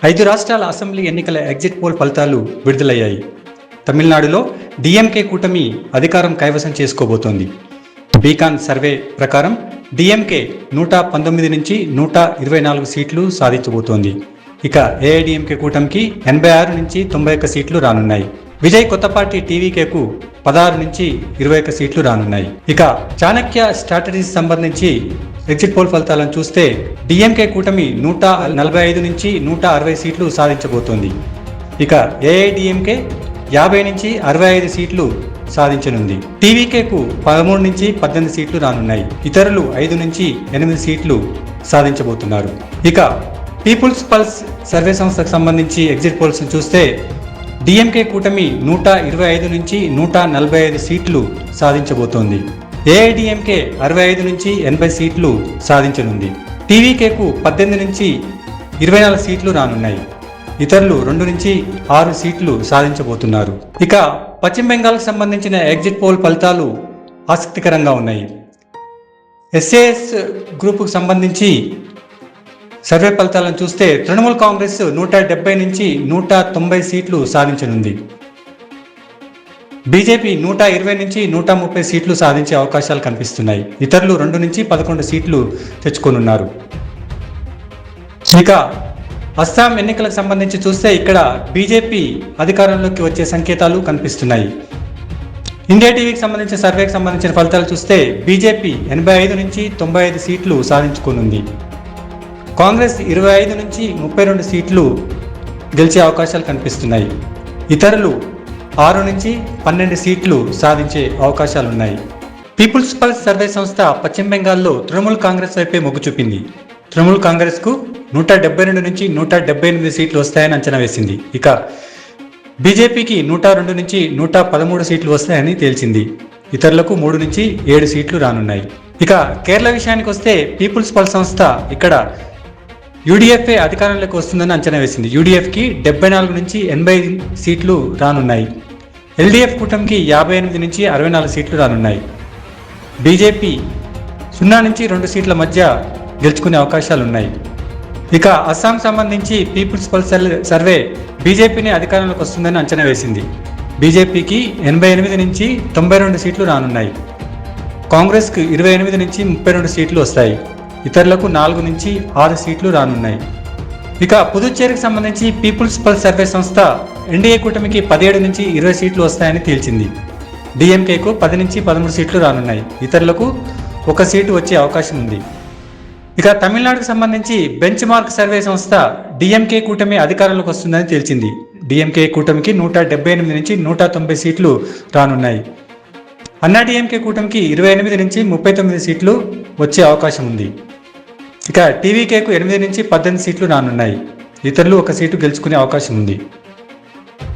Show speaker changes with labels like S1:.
S1: 5 రాష్ట్రాల అసెంబ్లీ ఎన్నికల exit poll ఫలితాలు విడుదలయ్యాయి. తమిళనాడులో డిఎంకే కూటమి అధికారం కైవసం చేసుకోబోతోంది. బీకాన్ సర్వే ప్రకారం డిఎంకే 119 నుంచి 124 సీట్లు సాధించబోతోంది. ఇక ఏఐడిఎంకే కూటమికి 86 నుంచి 91 సీట్లు రానున్నాయి. విజయ్ కొత్త పార్టీ టీవీకేకు 16 నుంచి 21 సీట్లు రానున్నాయి. ఇక చాణక్య స్ట్రాటజీస్ సంబంధించి ఎగ్జిట్ పోల్ ఫలితాలను చూస్తే డిఎంకే కూటమి 145 నుంచి 160 సీట్లు సాధించబోతోంది. ఇక ఏఐడిఎంకే 50 నుంచి 65 సీట్లు సాధించనుంది. టీవీకేకు 13 నుంచి 18 సీట్లు రానున్నాయి. ఇతరులు 5 నుంచి 8 సీట్లు సాధించబోతున్నారు. ఇక పీపుల్స్ పల్స్ సర్వే సంస్థకు సంబంధించి ఎగ్జిట్ పోల్స్ చూస్తే డిఎంకే కూటమి 125 నుంచి 145 సీట్లు సాధించబోతోంది. ఏఐడిఎంకే 65 నుంచి 80 సీట్లు సాధించనుంది. టీవీకేకు 18 నుంచి 24 సీట్లు రానున్నాయి. ఇతరులు 2 నుంచి 6 సీట్లు సాధించబోతున్నారు. ఇక పశ్చిమ బెంగాల్కు సంబంధించిన ఎగ్జిట్ పోల్ ఫలితాలు ఆసక్తికరంగా ఉన్నాయి. ఎస్ఏఎస్ గ్రూపుకు సంబంధించి సర్వే ఫలితాలను చూస్తే తృణమూల్ కాంగ్రెస్ 170 నుంచి 190 సీట్లు సాధించనుంది. బీజేపీ 120 నుంచి 130 సీట్లు సాధించే అవకాశాలు కనిపిస్తున్నాయి. ఇతరులు 2 నుంచి 11 సీట్లు తెచ్చుకోనున్నారు. ఇక అస్సాం ఎన్నికలకు సంబంధించి చూస్తే ఇక్కడ బీజేపీ అధికారంలోకి వచ్చే సంకేతాలు కనిపిస్తున్నాయి. ఇండియా టీవీకి సంబంధించిన సర్వేకి సంబంధించిన ఫలితాలు చూస్తే బీజేపీ 85 నుంచి 95 సీట్లు సాధించుకోనుంది. కాంగ్రెస్ 25 నుంచి 32 సీట్లు గెలిచే అవకాశాలు కనిపిస్తున్నాయి. ఇతరులు 6 నుంచి 12 సీట్లు సాధించే అవకాశాలున్నాయి. పీపుల్స్ పల్స్ సర్వే సంస్థ పశ్చిమ బెంగాల్లో తృణమూల్ కాంగ్రెస్ వైపే మొగ్గు చూపింది. తృణమూల్ కాంగ్రెస్కు 172 నుంచి 178 సీట్లు వస్తాయని అంచనా వేసింది. ఇక బీజేపీకి 102 నుంచి 113 సీట్లు వస్తాయని తేల్చింది. ఇతరులకు 3 నుంచి 7 సీట్లు రానున్నాయి. ఇక కేరళ విషయానికి వస్తే పీపుల్స్ పల్స్ సంస్థ ఇక్కడ యూడీఎఫ్ఏ అధికారంలోకి వస్తుందని అంచనా వేసింది. యూడీఎఫ్కి 74 నుంచి 80 సీట్లు రానున్నాయి. ఎల్డీఎఫ్ కూటమికి 58 నుంచి 64 సీట్లు రానున్నాయి. బీజేపీ 0 నుంచి 2 సీట్ల మధ్య గెలుచుకునే అవకాశాలున్నాయి. ఇక అస్సాం సంబంధించి పీపుల్స్ పల్స్ సర్వే బీజేపీని అధికారంలోకి వస్తుందని అంచనా వేసింది. బీజేపీకి 88 నుంచి 92 సీట్లు రానున్నాయి. కాంగ్రెస్కు 28 నుంచి 32 సీట్లు వస్తాయి. ఇతరులకు 4 నుంచి 6 సీట్లు రానున్నాయి. ఇక పుదుచ్చేరికి సంబంధించి పీపుల్స్ పల్స్ సర్వే సంస్థ ఎన్డీఏ కూటమికి 17 నుంచి 20 సీట్లు వస్తాయని తేల్చింది. డిఎంకేకు 10 నుంచి 13 సీట్లు రానున్నాయి. ఇతరులకు 1 సీటు వచ్చే అవకాశం ఉంది. ఇక తమిళనాడుకు సంబంధించి బెంచ్ మార్క్ సర్వే సంస్థ డిఎంకే కూటమి అధికారంలోకి వస్తుందని తేల్చింది. డిఎంకే కూటమికి 178 నుంచి 190 సీట్లు రానున్నాయి. అన్నా డిఎంకే కూటమికి 28 నుంచి 39 సీట్లు వచ్చే అవకాశం ఉంది. ఇక టీవీకేకు 8 నుంచి 18 సీట్లు రానున్నాయి. ఇతరులు 1 సీటు గెలుచుకునే అవకాశం ఉంది.